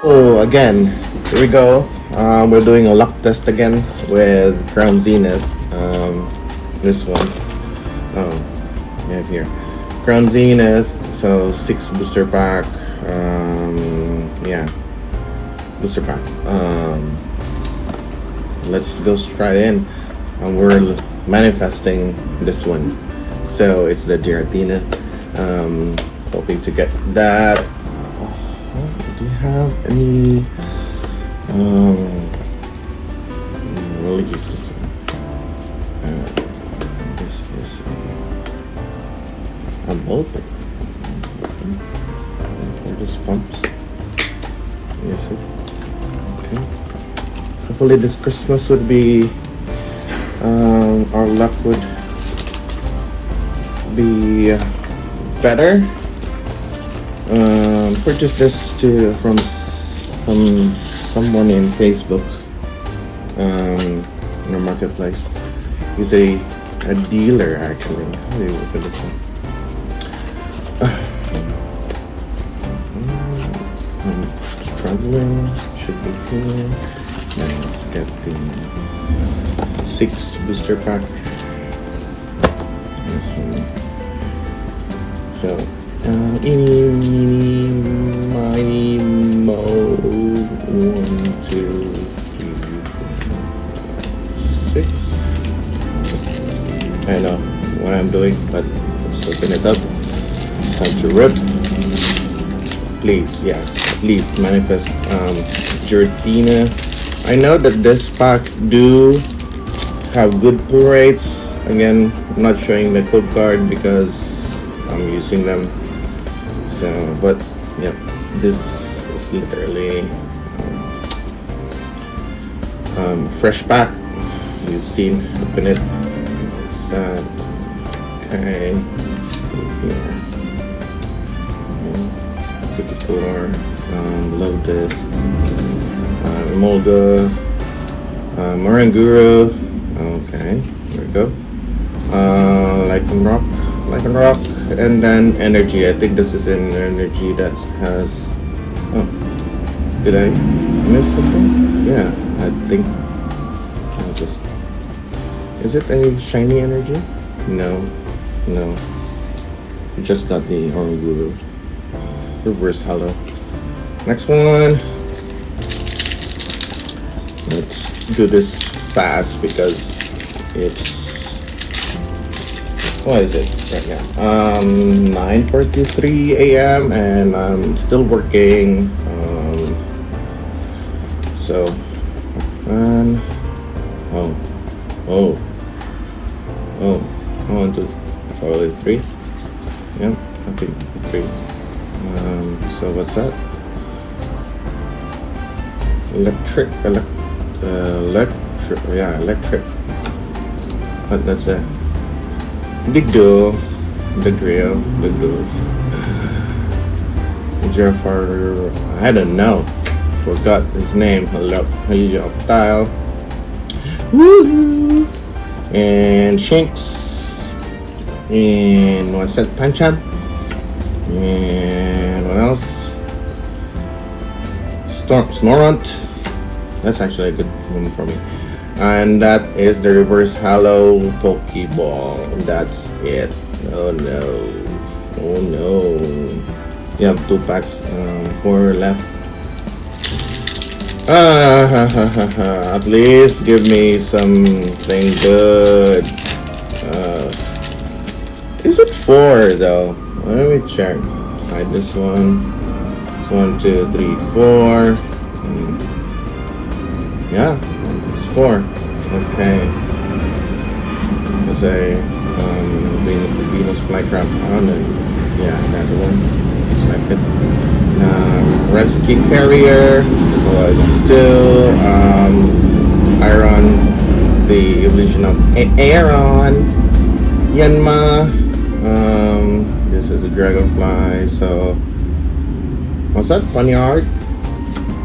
Oh, again, here we go. We're doing a luck test again with Crown Zenith. This one. Oh, we have here Crown Zenith. So 6 booster pack. Yeah, booster pack. Let's go try in. We're manifesting this one. So it's the Giratina. Hoping to get that. Do you have any we'll use this one. This is I'm open. Or this pumps. Yes it. Okay. Hopefully this Christmas would be our luck would be better. Purchased this from someone in Facebook in a marketplace. He's a dealer actually. How do you look at this one? I'm struggling. Should be here. Now let's get the 6 booster pack. This one. So. Eeny, miny, mo. 1, 2, 3, 4, 6. I know what I'm doing, but let's open it up. Time to rip. Please, yeah, at least manifest Giratina. I know that this pack do have good pull rates. Again, I'm not showing the code card because I'm using them. So, but yeah, this is literally fresh pack. You've seen, open it. Okay, here. Super Lotus, Molga, Moranguru. Okay, here we go. Lycan Rock, and then Energy. I think this is an Energy that has. Oh, did I miss something? Yeah, I think. I'll just. Is it a shiny Energy? No. We just got the Oranguru. Reverse Hollow. Next one. Let's do this fast because it's. What is it right now? 9:43 a.m. and I'm still working. So, one, two, probably 3. Yeah, I think 3. So what's that? Electric. But that's it. Big deal. Jafar, I don't know. Forgot his name. Hello, Tile. Woohoo! And Shanks. And what's that? Panchan. And what else? Snorunt. That's actually a good one for me. And that is the reverse hollow Pokeball. That's it. Oh no. You have 2 packs, 4 left. At least give me something good. Is it 4 though? Let me check. Try this one. 1, 2, 3, 4. Yeah. 4. Okay. There's a Venus flytrap on it. Yeah, that one. Select it. Rescue Carrier. Was 2. Iron. The evolution of Aeron. Yanma. This is a Dragonfly. So, what's that? Ponyard?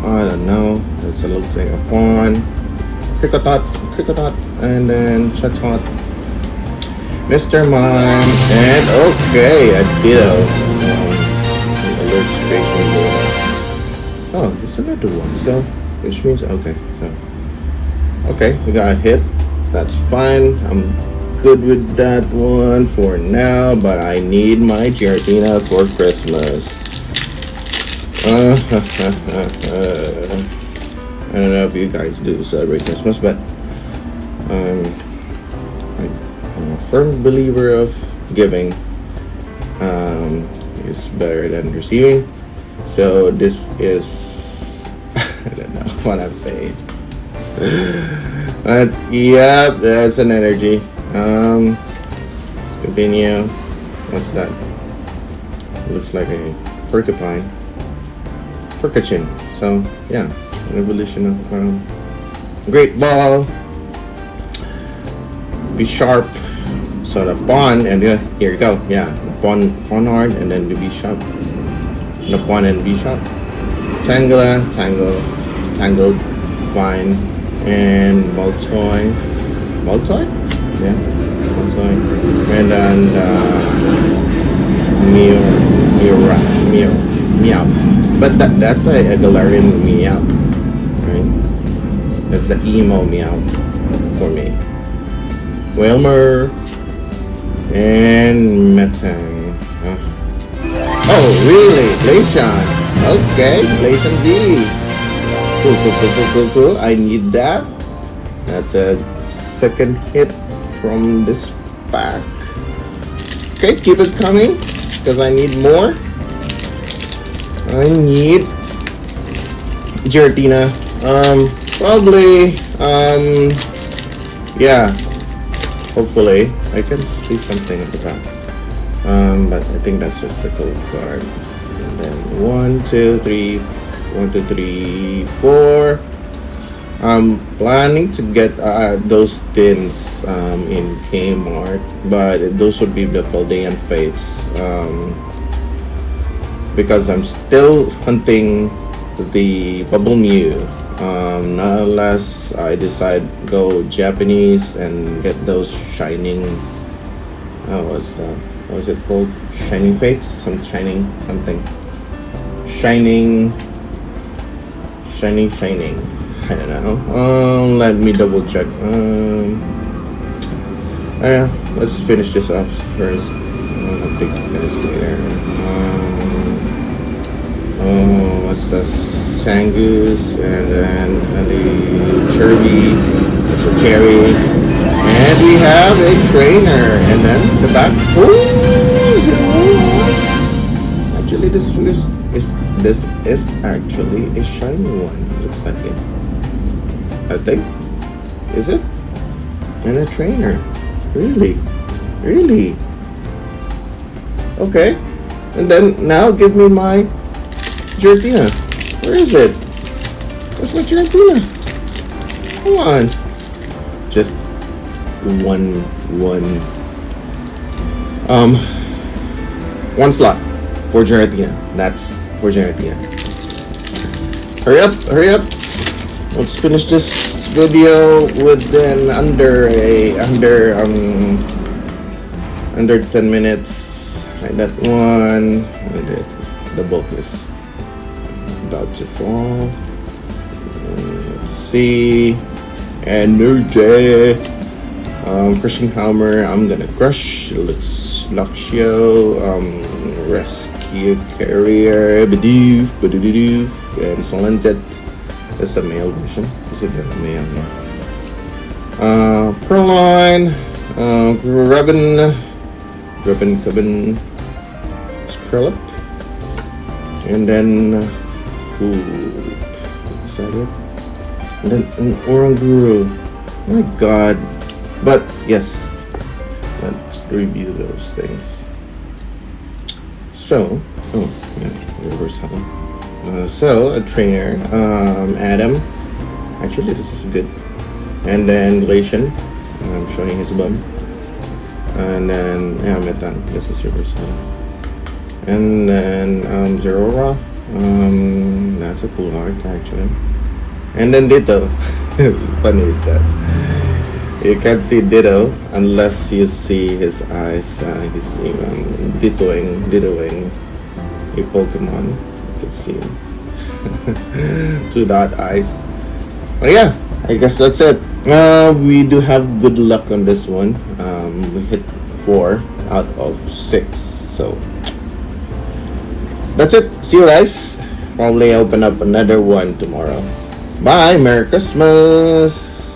I don't know. It's a little thing of Pawn. Kricketot, and then Chatot, Mr. Mime, and okay, a Ditto. Alert Space Window. Oh, this there's another one. So, which means okay. So, okay, we got a hit. That's fine. I'm good with that one for now. But I need my Giratina for Christmas. I don't know if you guys do celebrate Christmas, but I'm a firm believer of giving is better than receiving. So this is I don't know what I'm saying. But yeah, that's an energy. Continue. What's that? Looks like a porcupine. Porcupine. So yeah, an evolution of Great Ball. Be sharp. So the pawn and here you go. Yeah, pawn hard and then the bishop. The pawn and bishop. Tangled, fine, and Moltoy. Moltoy? Yeah, Moltoy. And then Meow. But that's a Galarian Meow, right? That's the emo Meow for me. Wilmer and Metang. Oh, really? Glaceon. Okay, Glaceon V. Cool. I need that. That's a second hit from this pack. Okay, keep it coming because I need more. I need Giratina. Probably. Yeah. Hopefully, I can see something at the back. But I think that's just a cold card. And then 1, 2, 3, 4. I'm planning to get those tins in Kmart, but those would be the Paldean Fates. Because I'm still hunting the Bubble Mew. Not unless I decide go Japanese and get those shining. What's that? What was it called? Shining Fates? Shining. I don't know. Let me double check. Let's finish this off first. I'll take this later. What's the Sangus and then the Cherry, and we have a trainer, and then the back. Actually, this is actually a shiny one. Looks like it. I think. Is it? And a trainer. Really? Okay. And then now give me my Giratina. Where is it? Where's my Giratina? Come on. Just one slot for Giratina. That's for Giratina. Hurry up. Let's finish this video within under 10 minutes. Like that one. The book is about to fall. Let's see. Energy. Christian Halmer. I'm gonna crush. Looks Luxio. Rescue Carrier. Bidoof. And Solented. That's the male version. Is it the male? Yeah. Proline. Grubbin. Skrillex. And then is that it? And then an Oranguru. My god. But yes, let's review those things. So, reverse hell. So a trainer, Adam. Actually, this is good. And then Glacian. I'm showing his bum. And then Metan. This is reverse hell. And then Zerora. That's a cool art actually. And then Ditto. Funny is that you can't see Ditto unless you see his eyes. He's even dittoing a Pokemon. You can see him. Two dot eyes. But yeah, I guess that's it. We do have good luck on this one. We hit 4 out of 6. So that's it. See you guys. Probably open up another one tomorrow. Bye. Merry Christmas.